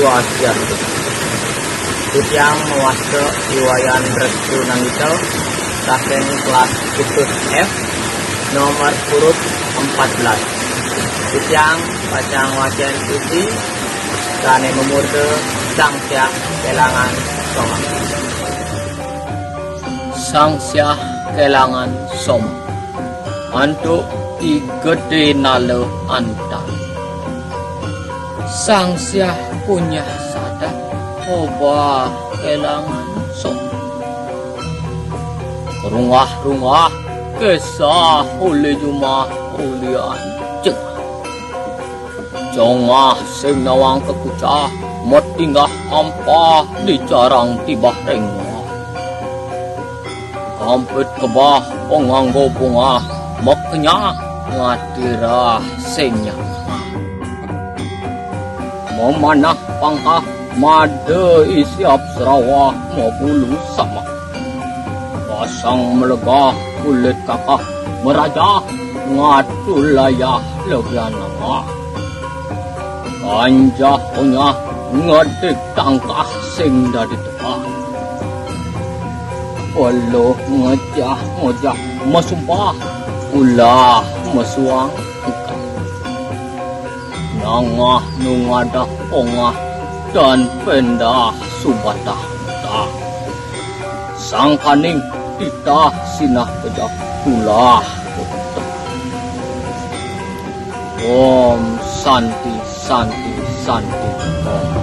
Swastiastu. Yang mewasa Iwayan Restu Nangito Taken kelas khusus F nomor urut 14. Yang pacang wajan suci Kane memurde Sangsia Kelangan Soma. Sangsia Kelangan Soma Antuk igede nale anta. Sangsia punya sadar Oba Kelangan Soma. Rungah-rungah Kesah oleh Jumah ulian Jengah. Jongah sing nawang kekucah Metinggah ampah di carang tibah rengah. Kampet kebah penganggo bunga Maknya ngatirah senya. Memanah pangkah Mada isiap serawah Mabulu sama. Pasang melegah kulit kakak Merajah ngatul layah lebihan nama. Kanjah punya ngedik tangkah sing dari tepah. Walau ngejah mesumpah ulah mesuang ikan. Nangah nungadah pongah dan pendah subatah tak. Sang kaning titah sinah pejah tulah. Om Santi Santi Santi Om.